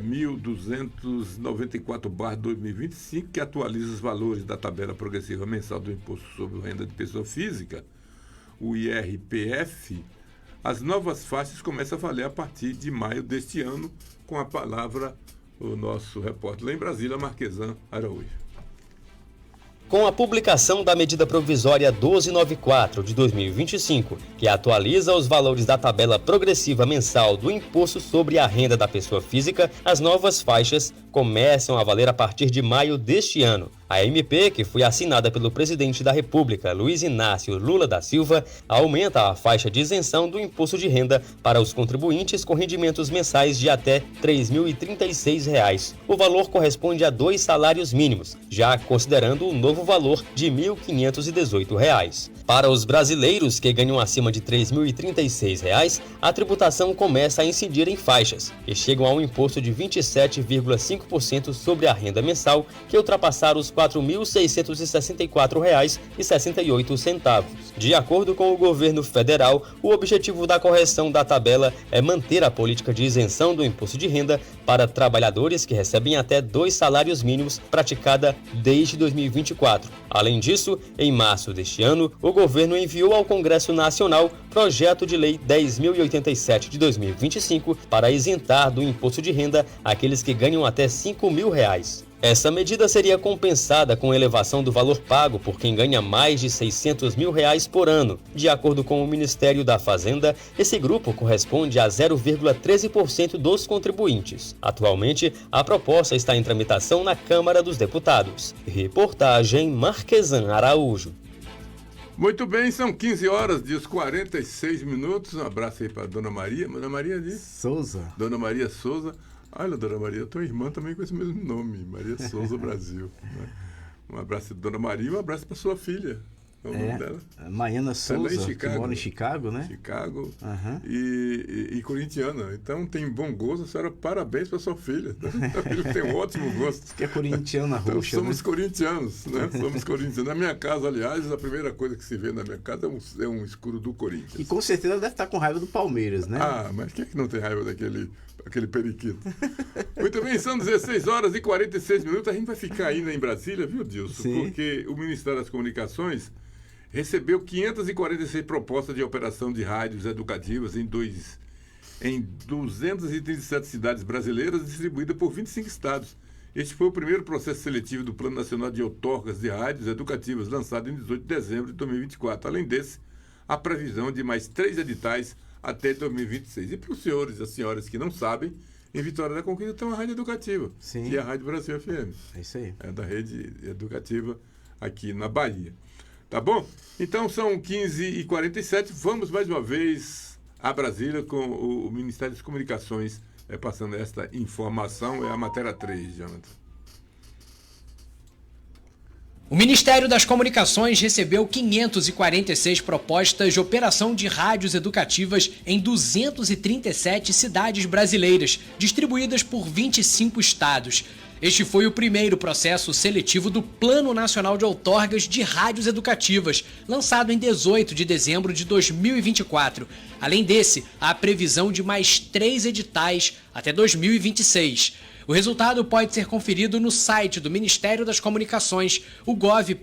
Speaker 3: 1294/2025, que atualiza os valores da tabela progressiva mensal do imposto sobre renda de pessoa física, o IRPF. As novas faixas começam a valer a partir de maio deste ano. Com a palavra, o nosso repórter lá em Brasília, Marquesan Araújo.
Speaker 8: Com a publicação da medida provisória 1294 de 2025, que atualiza os valores da tabela progressiva mensal do imposto sobre a renda da pessoa física, as novas faixas começam a valer a partir de maio deste ano. A MP, que foi assinada pelo presidente da República, Luiz Inácio Lula da Silva, aumenta a faixa de isenção do imposto de renda para os contribuintes com rendimentos mensais de até R$ 3.036. O valor corresponde a 2 salários mínimos, já considerando o novo valor de R$ 1.518. Para os brasileiros que ganham acima de R$ 3.036, a tributação começa a incidir em faixas, que chegam a um imposto de 27,5% sobre a renda mensal, que ultrapassar os R$ 4.664,68. De acordo com o governo federal, o objetivo da correção da tabela é manter a política de isenção do imposto de renda para trabalhadores que recebem até 2 salários mínimos, praticada desde 2024. Além disso, em março deste ano, o governo enviou ao Congresso Nacional projeto de lei 10.087 de 2025 para isentar do imposto de renda aqueles que ganham até R$ 5.000. Essa medida seria compensada com elevação do valor pago por quem ganha mais de R$ 600 mil por ano. De acordo com o Ministério da Fazenda, esse grupo corresponde a 0,13% dos contribuintes. Atualmente, a proposta está em tramitação na Câmara dos Deputados. Reportagem Marquesan Araújo.
Speaker 3: Muito bem, são 15h46. Um abraço aí para Dona Maria. Dona Maria de
Speaker 5: Souza.
Speaker 3: Dona Maria Souza. Olha, Dona Maria, tua irmã também com esse mesmo nome, Maria Souza Brasil. Né? Um abraço para Dona Maria e um abraço para sua filha. Qual é o nome dela?
Speaker 5: Maiana Souza, que mora em Chicago, né?
Speaker 3: Chicago, e corintiana. Então tem bom gosto, a senhora, parabéns para sua filha. A filha tem um ótimo gosto.
Speaker 5: Que é corintiana roxa,
Speaker 3: somos corintianos, né? Somos corintianos. Na minha casa, aliás, a primeira coisa que se vê na minha casa é um escuro do Corinthians.
Speaker 5: E com certeza deve estar com raiva do Palmeiras, né?
Speaker 3: Ah, mas quem é que não tem raiva daquele periquito? Muito bem, são 16h46. A gente vai ficar ainda em Brasília, viu, Dilson?
Speaker 5: Sim.
Speaker 3: Porque o Ministério das Comunicações recebeu 546 propostas de operação de rádios educativas em 237 cidades brasileiras, distribuídas por 25 estados. Este foi o primeiro processo seletivo do Plano Nacional de Outorgas de Rádios Educativas, lançado em 18 de dezembro de 2024. Além desse, a previsão de mais 3 editais até 2026. E para os senhores e as senhoras que não sabem, em Vitória da Conquista tem uma rádio educativa,
Speaker 5: Sim.
Speaker 3: que é a Rádio Brasil FM.
Speaker 5: É isso aí.
Speaker 3: É da rede educativa aqui na Bahia. Tá bom? Então são 15h47. Vamos mais uma vez a Brasília com o Ministério das Comunicações passando esta informação. É a matéria 3, Jonathan.
Speaker 9: O Ministério das Comunicações recebeu 546 propostas de operação de rádios educativas em 237 cidades brasileiras, distribuídas por 25 estados. Este foi o primeiro processo seletivo do Plano Nacional de Outorgas de Rádios Educativas, lançado em 18 de dezembro de 2024. Além desse, há a previsão de mais 3 editais até 2026. O resultado pode ser conferido no site do Ministério das Comunicações, o gov.br/mcom.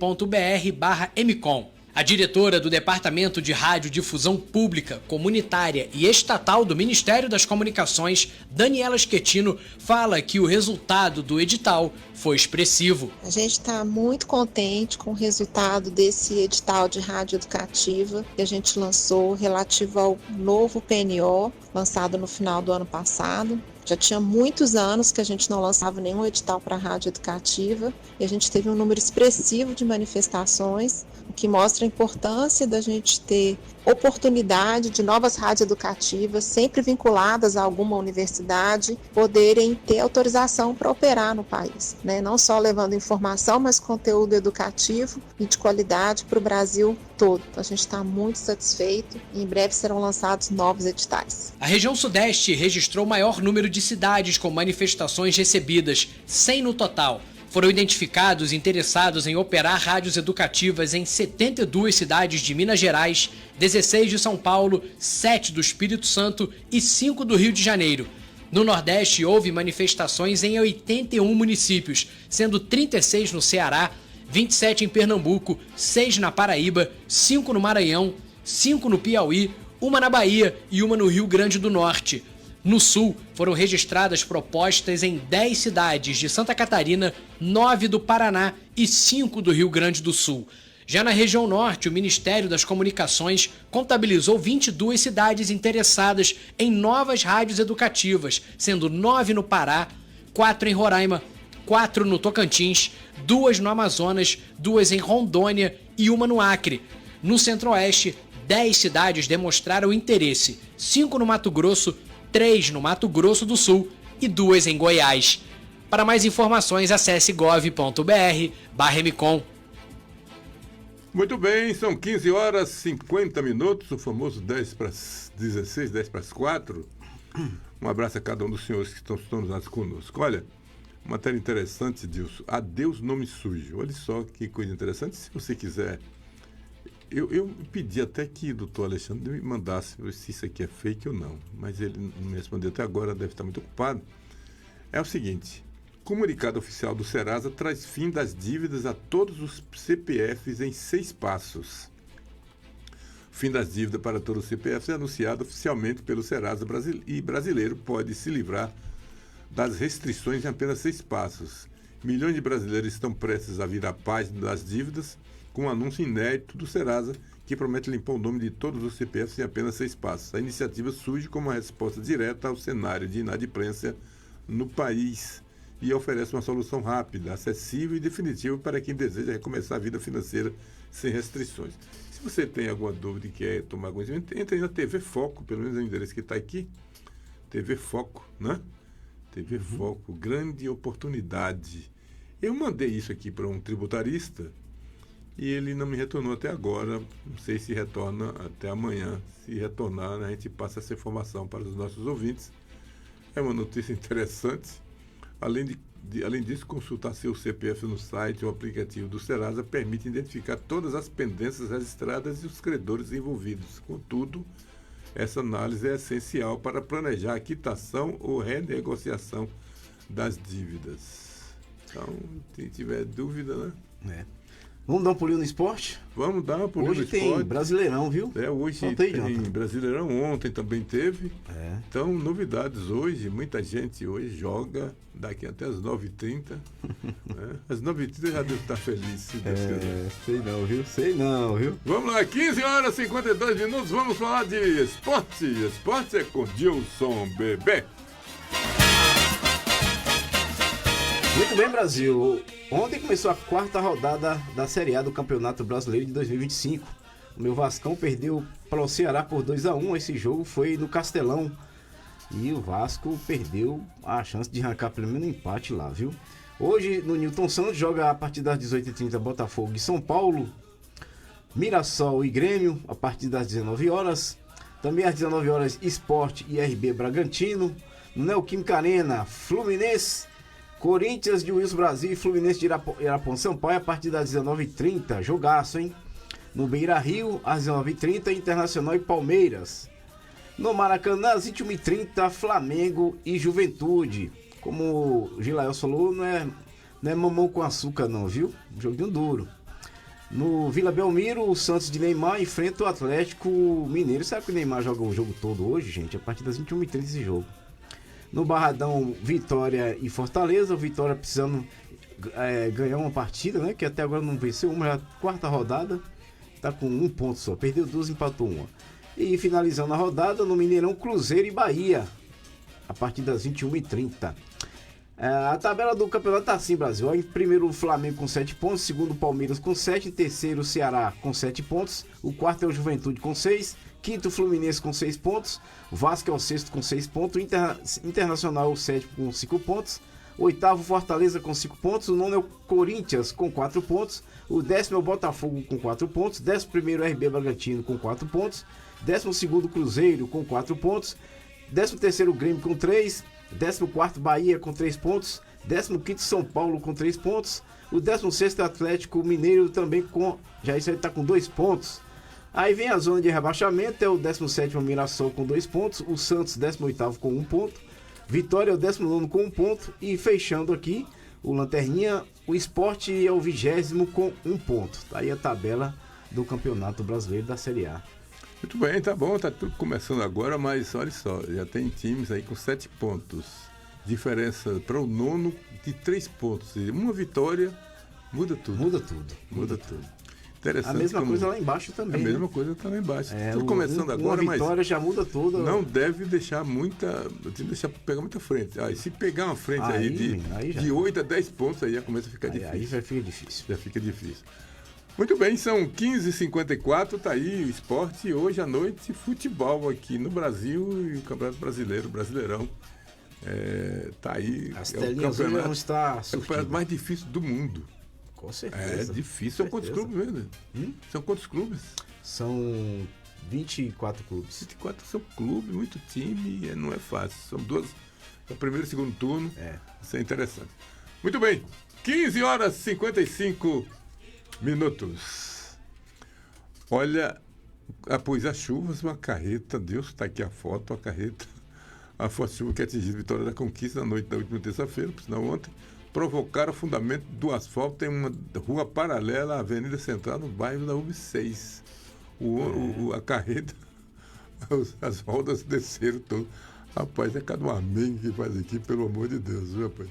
Speaker 9: A diretora do Departamento de Radiodifusão Pública, Comunitária e Estatal do Ministério das Comunicações, Daniela Schettino, fala que o resultado do edital foi expressivo.
Speaker 10: A gente está muito contente com o resultado desse edital de rádio educativa que a gente lançou relativo ao novo PNO, lançado no final do ano passado. Já tinha muitos anos que a gente não lançava nenhum edital para a rádio educativa e a gente teve um número expressivo de manifestações, o que mostra a importância da gente ter oportunidade de novas rádios educativas, sempre vinculadas a alguma universidade, poderem ter autorização para operar no país, né? Não só levando informação, mas conteúdo educativo e de qualidade para o Brasil todo. Então, a gente está muito satisfeito e em breve serão lançados novos editais.
Speaker 9: A região Sudeste registrou o maior número de cidades com manifestações recebidas, 100 no total. Foram identificados interessados em operar rádios educativas em 72 cidades de Minas Gerais, 16 de São Paulo, 7 do Espírito Santo e 5 do Rio de Janeiro. No Nordeste, houve manifestações em 81 municípios, sendo 36 no Ceará, 27 em Pernambuco, 6 na Paraíba, 5 no Maranhão, 5 no Piauí, 1 na Bahia e 1 no Rio Grande do Norte. No Sul, foram registradas propostas em 10 cidades de Santa Catarina, 9 do Paraná e 5 do Rio Grande do Sul. Já na região Norte, o Ministério das Comunicações contabilizou 22 cidades interessadas em novas rádios educativas, sendo 9 no Pará, 4 em Roraima, 4 no Tocantins, 2 no Amazonas, 2 em Rondônia e 1 no Acre. No Centro-Oeste, 10 cidades demonstraram interesse, 5 no Mato Grosso, 3 no Mato Grosso do Sul e 2 em Goiás. Para mais informações, acesse gov.br/mcom.
Speaker 3: Muito bem, são 15 horas 50 minutos, o famoso 10 para as 16, 10 para as 4. Um abraço a cada um dos senhores que estão sintonizados conosco. Olha, matéria interessante, Dilson. Adeus nome sujo. Olha só que coisa interessante. Se você quiser... Eu pedi até que o doutor Alexandre me mandasse se isso aqui é fake ou não, mas ele não me respondeu até agora, deve estar muito ocupado. É o seguinte: comunicado oficial do Serasa traz fim das dívidas a todos os CPFs em 6 passos. O fim das dívidas para todos os CPFs é anunciado oficialmente pelo Serasa e brasileiro pode se livrar das restrições em apenas 6 passos. Milhões de brasileiros estão prestes a virar página das dívidas, com um anúncio inédito do Serasa, que promete limpar o nome de todos os CPFs em apenas 6 passos. A iniciativa surge como uma resposta direta ao cenário de inadimplência no país e oferece uma solução rápida, acessível e definitiva para quem deseja recomeçar a vida financeira sem restrições. Se você tem alguma dúvida e quer tomar conhecimento, entre aí na TV Foco, pelo menos é o endereço que está aqui, TV Foco, né? TV Foco, grande oportunidade. Eu mandei isso aqui para um tributarista, e ele não me retornou até agora, não sei se retorna até amanhã. Se retornar, a gente passa essa informação para os nossos ouvintes. É uma notícia interessante. Além disso, consultar seu CPF no site ou aplicativo do Serasa permite identificar todas as pendências registradas e os credores envolvidos. Contudo, essa análise é essencial para planejar a quitação ou renegociação das dívidas. Então, se tiver dúvida, né?
Speaker 5: Vamos dar um pulinho no esporte?
Speaker 3: Vamos dar um pulinho no esporte.
Speaker 5: Hoje tem Brasileirão, viu?
Speaker 3: Hoje tem Brasileirão, ontem também teve. Então, novidades hoje, muita gente hoje joga daqui até as 9h30. Às 9h30 já deve estar feliz, se Deus quiser.
Speaker 5: Sei não, viu?
Speaker 3: Vamos lá, 15 horas e 52 minutos, vamos falar de esporte. Esporte é com Dilson Bebê.
Speaker 5: Muito bem, Brasil. Ontem começou a 4ª rodada da Série A do Campeonato Brasileiro de 2025. O meu Vascão perdeu para o Ceará por 2-1. Esse jogo foi no Castelão. E o Vasco perdeu a chance de arrancar pelo menos um empate lá, viu? Hoje, no Newton Santos, joga a partir das 18h30 Botafogo e São Paulo. Mirassol e Grêmio, a partir das 19 horas. Também às 19 horas, Sport e RB Bragantino. No Neoquímica Arena, Fluminense, Corinthians de Wilson Brasil e Fluminense de Irapuã Sampaio a partir das 19h30. Jogaço, hein? No Beira Rio, às 19h30, Internacional e Palmeiras. No Maracanã, às 21h30, Flamengo e Juventude. Como o Gilael falou, não é mamão com açúcar não, viu? Um joguinho duro. No Vila Belmiro, o Santos de Neymar enfrenta o Atlético Mineiro. Sabe que o Neymar joga o jogo todo hoje, gente? A partir das 21h30 esse jogo. No Barradão, Vitória e Fortaleza. O Vitória precisando ganhar uma partida, né? Que até agora não venceu uma, já quarta rodada. Tá com 1 ponto só. Perdeu 2, empatou 1. E finalizando a rodada, no Mineirão, Cruzeiro e Bahia. A partir das 21h30. A tabela do campeonato tá assim, Brasil. Em primeiro, o Flamengo com 7 pontos. Segundo, o Palmeiras com 7. Em terceiro, o Ceará com 7 pontos. O quarto é o Juventude com 6. Quinto, o Fluminense com 6 pontos. O Vasco é o sexto com 6 pontos. Internacional, o sétimo com 5 pontos. O oitavo, Fortaleza com 5 pontos. O nono é o Corinthians com 4 pontos. O 10º é o Botafogo com 4 pontos. 11º, RB Bragantino com 4 pontos. 12º, Cruzeiro com 4 pontos. 13º, Grêmio com 3. 14º, Bahia com 3 pontos. 15º, São Paulo com 3 pontos. O 16º, Atlético Mineiro também com... Já isso aí tá com 2 pontos. Aí vem a zona de rebaixamento. É o 17º, Mirassol com 2 pontos. O Santos, 18º com 1 ponto. Vitória é o 19º com 1 ponto. E fechando aqui, o Lanterninha, o Sport é o 20º com 1 ponto. Tá aí a tabela do Campeonato Brasileiro da Série A.
Speaker 3: Muito bem, tá bom, tá tudo começando agora, mas olha só, já tem times aí com 7 pontos. Diferença para o nono de 3 pontos. Uma vitória muda tudo. Muda tudo. Interessante.
Speaker 5: A mesma coisa lá embaixo também.
Speaker 3: A mesma coisa tá lá embaixo. Tudo começando agora,
Speaker 5: mas. A vitória já muda tudo.
Speaker 3: Não deve deixar pegar muita frente. Se pegar uma frente aí de 8 a 10 pontos, aí já começa a ficar difícil.
Speaker 5: Aí já fica difícil.
Speaker 3: Já fica difícil. Muito bem, são 15h54, tá aí o esporte. Hoje à noite, futebol aqui no Brasil e o Campeonato Brasileiro, Brasileirão. Tá aí.
Speaker 5: As telinhas vão estar
Speaker 3: surtindo. É o campeonato mais difícil do mundo.
Speaker 5: Com certeza.
Speaker 3: É difícil. São quantos clubes mesmo? São quantos clubes?
Speaker 5: São 24 clubes.
Speaker 3: 24 são clubes, muito time, não é fácil. São 2, é o primeiro e segundo turno. Isso é interessante. Muito bem, 15h55. Olha, após as chuvas, uma carreta, Deus, está aqui a foto, a chuva que atingiu Vitória da Conquista na noite da última terça-feira, por sinal ontem, provocaram o fundamento do asfalto em uma rua paralela à Avenida Central, no bairro da UB6. A carreta, as rodas desceram todo. Rapaz, é cada um amém que faz aqui, pelo amor de Deus, viu, rapaz?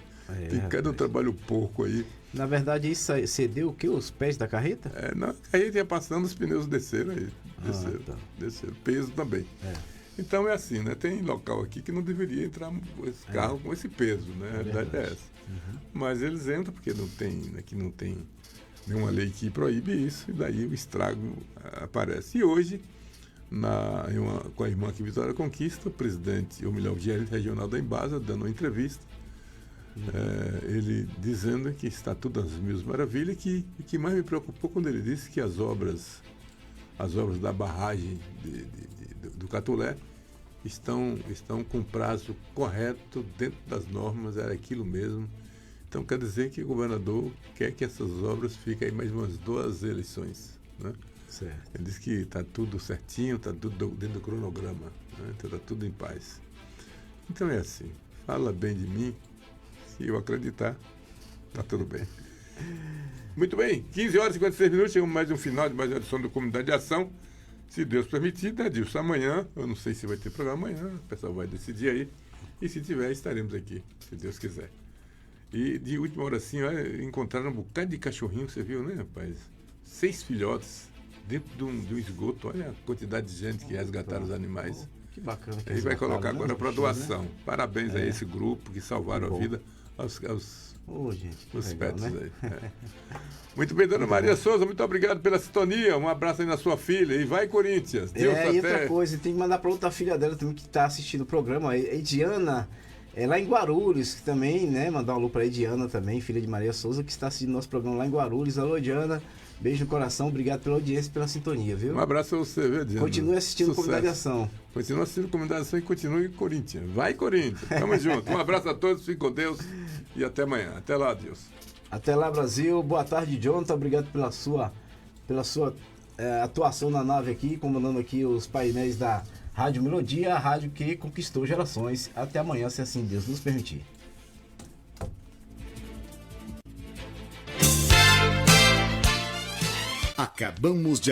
Speaker 3: Tem cada um trabalho porco aí.
Speaker 5: Na verdade, isso cedeu o quê? Os pés da carreta?
Speaker 3: A carreta ia passando, os pneus desceram aí. Desceram. Peso também. Então é assim, né? Tem local aqui que não deveria entrar esse carro com esse peso, né? A verdade é essa. Mas eles entram porque aqui não tem nenhuma lei que proíbe isso, e daí o estrago aparece. E hoje, com a irmã aqui, Vitória Conquista, o presidente, ou melhor, o gerente regional da Embasa, dando uma entrevista, ele dizendo que está tudo às mil maravilhas, e que mais me preocupou quando ele disse que as obras da barragem do Catulé estão com prazo correto, dentro das normas, era aquilo mesmo. Então quer dizer que o governador quer que essas obras fiquem aí mais umas 2 eleições, né?
Speaker 5: Certo.
Speaker 3: Ele disse que está tudo certinho, está tudo dentro do cronograma, né? Então está tudo em paz. Então é assim, fala bem de mim, se eu acreditar, está tudo bem. Muito bem, 15h56, chegamos mais um final de mais uma edição do Comunidade de Ação. Se Deus permitir, Adilson, amanhã, eu não sei se vai ter programa amanhã, o pessoal vai decidir aí. E se tiver, estaremos aqui, se Deus quiser. E de última hora assim, olha, encontraram um bocado de cachorrinho, você viu, né, rapaz? 6 filhotes dentro de um esgoto. Olha a quantidade de gente que resgataram os animais.
Speaker 5: Que bacana.
Speaker 3: Ele vai colocar agora para doação. Né? Parabéns a esse grupo que salvaram a vida aos
Speaker 5: legal,
Speaker 3: pets,
Speaker 5: né?
Speaker 3: aí. Muito bem, dona Maria Souza, muito obrigado pela sintonia. Um abraço aí na sua filha. E vai, Corinthians.
Speaker 5: E outra coisa, tem que mandar para outra filha dela também que está assistindo o programa, a Ediana, lá em Guarulhos, que também, né? Mandar um alô para a Ediana também, filha de Maria Souza, que está assistindo nosso programa lá em Guarulhos. Alô, Ediana. Beijo no coração, obrigado pela audiência e pela sintonia, viu?
Speaker 3: Um abraço a você, viu, Ediana?
Speaker 5: Continue assistindo Comunidade de Ação.
Speaker 3: Continue assistindo Comunidade de Ação e continue em Corinthians. Vai, Corinthians. Tamo junto. Um abraço a todos, fique com Deus e até amanhã. Até lá, Deus.
Speaker 5: Até lá, Brasil. Boa tarde, Jonathan. Obrigado pela sua atuação na nave aqui, comandando aqui os painéis da Rádio Melodia, a rádio que conquistou gerações. Até amanhã, se assim Deus nos permitir.
Speaker 2: Acabamos de